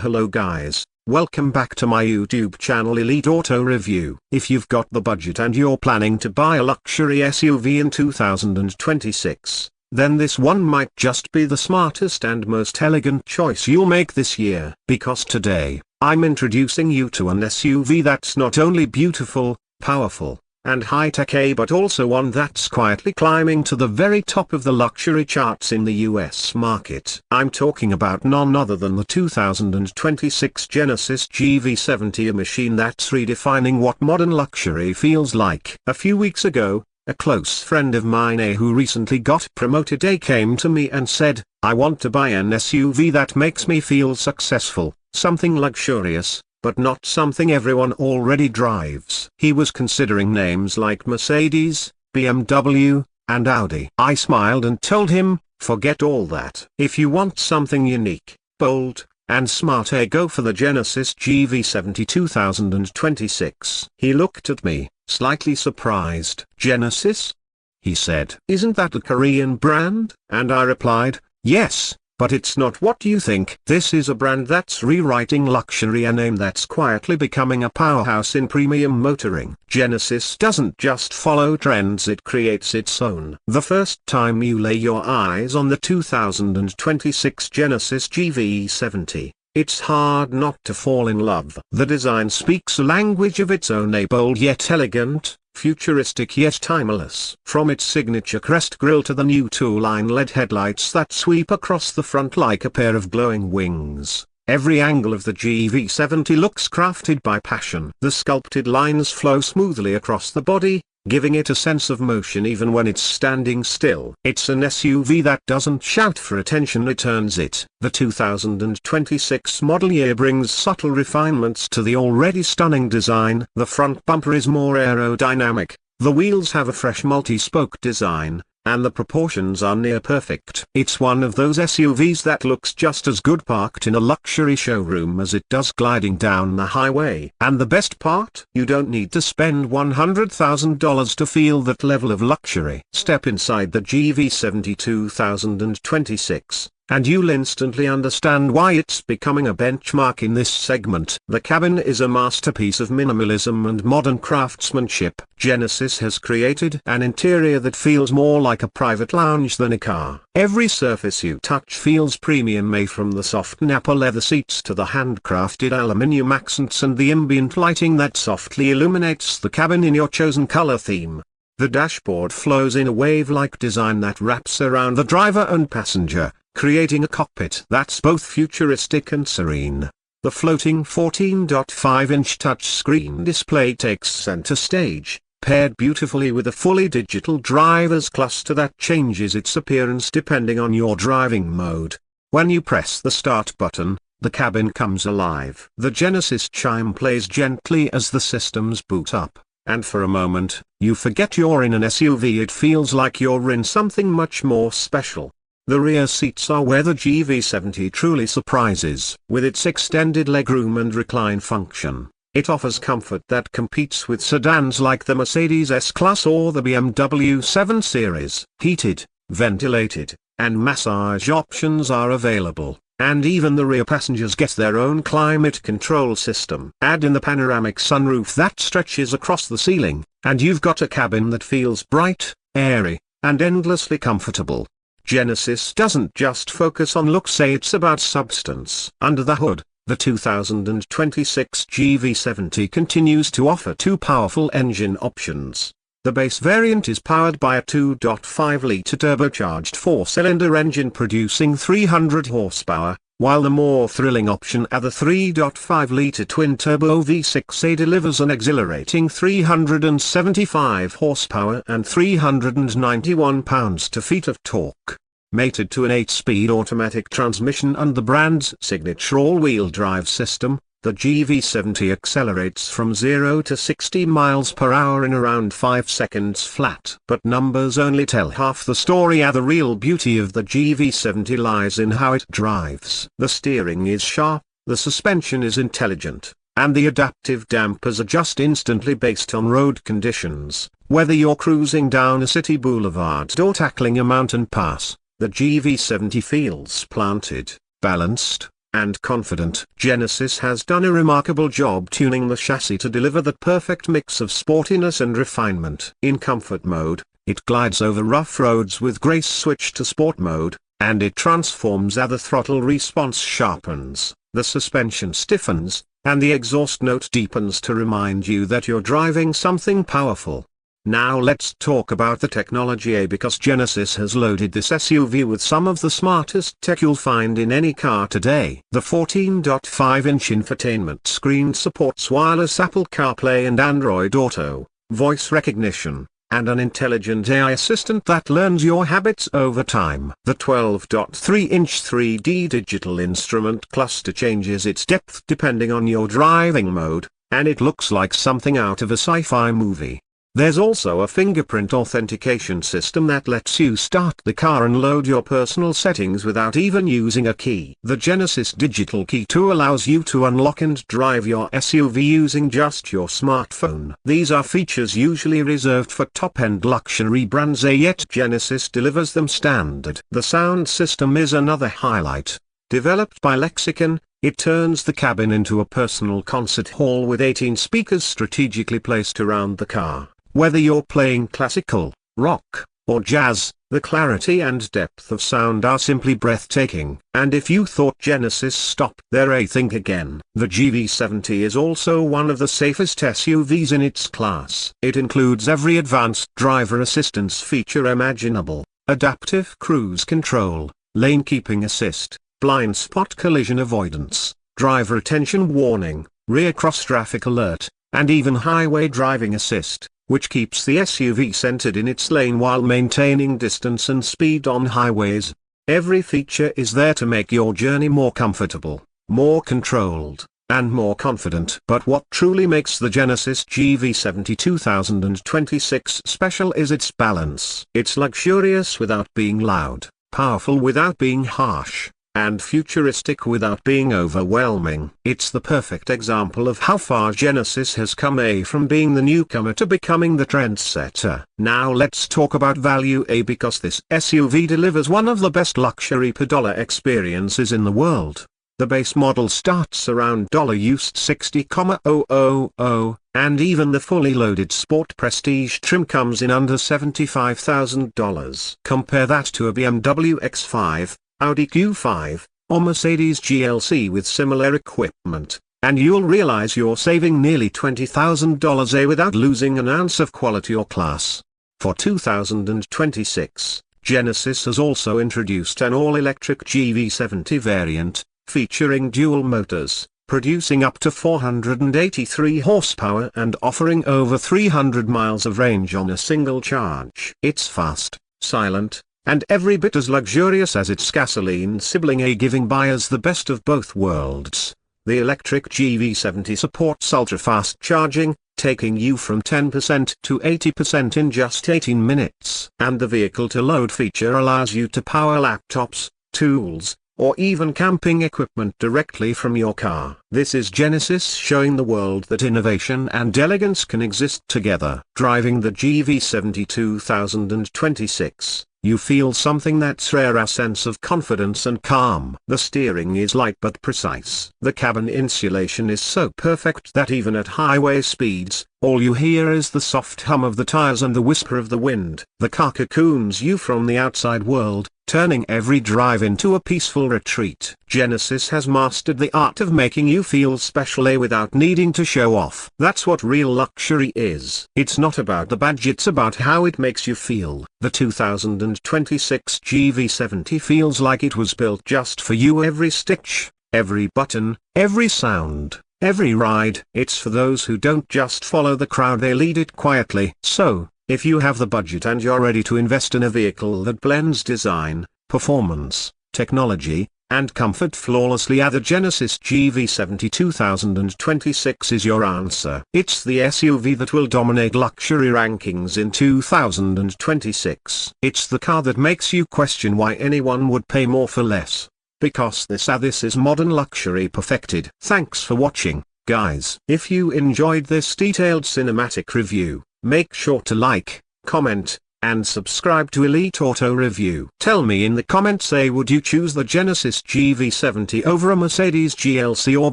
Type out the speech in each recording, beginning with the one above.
Hello guys, welcome back to my YouTube channel Elite Auto Review. If you've got the budget and you're planning to buy a luxury SUV in 2026, then this one might just be the smartest and most elegant choice you'll make this year. Because today, I'm introducing you to an SUV that's not only beautiful, powerful, and high-tech, but also one that's quietly climbing to the very top of the luxury charts in the US market. I'm talking about none other than the 2026 Genesis GV70, a machine that's redefining what modern luxury feels like. A few weeks ago, a close friend of mine who recently got promoted came to me and said, "I want to buy an SUV that makes me feel successful, something luxurious, but not something everyone already drives." He was considering names like Mercedes, BMW, and Audi. I smiled and told him, forget all that. If you want something unique, bold, and smart, go for the Genesis GV70 2026. He looked at me, slightly surprised. "Genesis?" he said. "Isn't that a Korean brand?" And I replied, "Yes. But it's not what you think. This is a brand that's rewriting luxury, a name that's quietly becoming a powerhouse in premium motoring." Genesis doesn't just follow trends, it creates its own. The first time you lay your eyes on the 2026 Genesis GV70, it's hard not to fall in love. The design speaks a language of its own, a bold yet elegant, futuristic yet timeless. From its signature crest grille to the new two-line LED headlights that sweep across the front like a pair of glowing wings, every angle of the GV70 looks crafted by passion. The sculpted lines flow smoothly across the body, giving it a sense of motion even when it's standing still. It's an SUV that doesn't shout for attention, it earns it. The 2026 model year brings subtle refinements to the already stunning design. The front bumper is more aerodynamic, the wheels have a fresh multi-spoke design, and the proportions are near perfect. It's one of those SUVs that looks just as good parked in a luxury showroom as it does gliding down the highway. And the best part? You don't need to spend $100,000 to feel that level of luxury. Step inside the GV70 2026, and you'll instantly understand why it's becoming a benchmark in this segment. The cabin is a masterpiece of minimalism and modern craftsmanship. Genesis has created an interior that feels more like a private lounge than a car. Every surface you touch feels premium, made from the soft Napa leather seats to the handcrafted aluminium accents and the ambient lighting that softly illuminates the cabin in your chosen color theme. The dashboard flows in a wave-like design that wraps around the driver and passenger, creating a cockpit that's both futuristic and serene. The floating 14.5-inch touchscreen display takes center stage, paired beautifully with a fully digital driver's cluster that changes its appearance depending on your driving mode. When you press the start button, the cabin comes alive. The Genesis chime plays gently as the systems boot up, and for a moment, you forget you're in an SUV. It feels like you're in something much more special. The rear seats are where the GV70 truly surprises. With its extended legroom and recline function, it offers comfort that competes with sedans like the Mercedes S-Class or the BMW 7 Series. Heated, ventilated, and massage options are available, and even the rear passengers get their own climate control system. Add in the panoramic sunroof that stretches across the ceiling, and you've got a cabin that feels bright, airy, and endlessly comfortable. Genesis doesn't just focus on looks, it's about substance. Under the hood, the 2026 GV70 continues to offer two powerful engine options. The base variant is powered by a 2.5-litre turbocharged four-cylinder engine producing 300 horsepower, while the more thrilling option, the 3.5-litre twin-turbo V6 delivers an exhilarating 375 horsepower and 391 pounds-to-feet of torque. Mated to an 8-speed automatic transmission and the brand's signature all-wheel drive system, the GV70 accelerates from 0 to 60 miles per hour in around 5 seconds flat. But numbers only tell half the story. The real beauty of the GV70 lies in how it drives. The steering is sharp, the suspension is intelligent, and the adaptive dampers adjust instantly based on road conditions. Whether you're cruising down a city boulevard or tackling a mountain pass, the GV70 feels planted, balanced, and confident. Genesis has done a remarkable job tuning the chassis to deliver the perfect mix of sportiness and refinement. In comfort mode, it glides over rough roads with grace. Switch to sport mode, and it transforms as the throttle response sharpens, the suspension stiffens, and the exhaust note deepens to remind you that you're driving something powerful. Now let's talk about the technology, because Genesis has loaded this SUV with some of the smartest tech you'll find in any car today. The 14.5-inch infotainment screen supports wireless Apple CarPlay and Android Auto, voice recognition, and an intelligent AI assistant that learns your habits over time. The 12.3-inch 3D digital instrument cluster changes its depth depending on your driving mode, and it looks like something out of a sci-fi movie. There's also a fingerprint authentication system that lets you start the car and load your personal settings without even using a key. The Genesis Digital Key 2 allows you to unlock and drive your SUV using just your smartphone. These are features usually reserved for top-end luxury brands, yet Genesis delivers them standard. The sound system is another highlight. Developed by Lexicon, it turns the cabin into a personal concert hall with 18 speakers strategically placed around the car. Whether you're playing classical, rock, or jazz, the clarity and depth of sound are simply breathtaking. And if you thought Genesis stopped there, think again. The GV70 is also one of the safest SUVs in its class. It includes every advanced driver assistance feature imaginable: adaptive cruise control, lane keeping assist, blind spot collision avoidance, driver attention warning, rear cross traffic alert, and even highway driving assist, which keeps the SUV centered in its lane while maintaining distance and speed on highways. Every feature is there to make your journey more comfortable, more controlled, and more confident. But what truly makes the Genesis GV70 2026 special is its balance. It's luxurious without being loud, powerful without being harsh, and futuristic without being overwhelming. It's the perfect example of how far Genesis has come from being the newcomer to becoming the trendsetter. Now let's talk about value, because this SUV delivers one of the best luxury per dollar experiences in the world. The base model starts around $60,000, and even the fully loaded Sport Prestige trim comes in under $75,000. Compare that to a BMW X5, Audi Q5, or Mercedes GLC with similar equipment, and you'll realize you're saving nearly $20,000 without losing an ounce of quality or class. For 2026, Genesis has also introduced an all-electric GV70 variant, featuring dual motors, producing up to 483 horsepower and offering over 300 miles of range on a single charge. It's fast, silent, and every bit as luxurious as its gasoline sibling, giving buyers the best of both worlds. The electric GV70 supports ultra-fast charging, taking you from 10% to 80% in just 18 minutes. And the vehicle-to-load feature allows you to power laptops, tools, or even camping equipment directly from your car. This is Genesis showing the world that innovation and elegance can exist together. Driving the GV70 2026, you feel something that's rare, a sense of confidence and calm. The steering is light but precise. The cabin insulation is so perfect that even at highway speeds, all you hear is the soft hum of the tires and the whisper of the wind. The car cocoons you from the outside world, turning every drive into a peaceful retreat. Genesis has mastered the art of making you feel special without needing to show off. That's what real luxury is. It's not about the badge, it's about how it makes you feel. The 2026 GV70 feels like it was built just for you. Every stitch, every button, every sound, every ride. It's for those who don't just follow the crowd, they lead it quietly. So, if you have the budget and you're ready to invest in a vehicle that blends design, performance, technology, and comfort flawlessly, the Genesis GV70 2026 is your answer. It's the SUV that will dominate luxury rankings in 2026. It's the car that makes you question why anyone would pay more for less. Because this is modern luxury perfected. Thanks for watching, guys. If you enjoyed this detailed cinematic review, make sure to like, comment, and subscribe to Elite Auto Review. Tell me in the comments, would you choose the Genesis GV70 over a Mercedes GLC or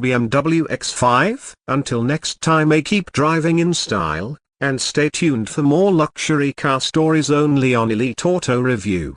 BMW X5? Until next time, keep driving in style, and stay tuned for more luxury car stories only on Elite Auto Review.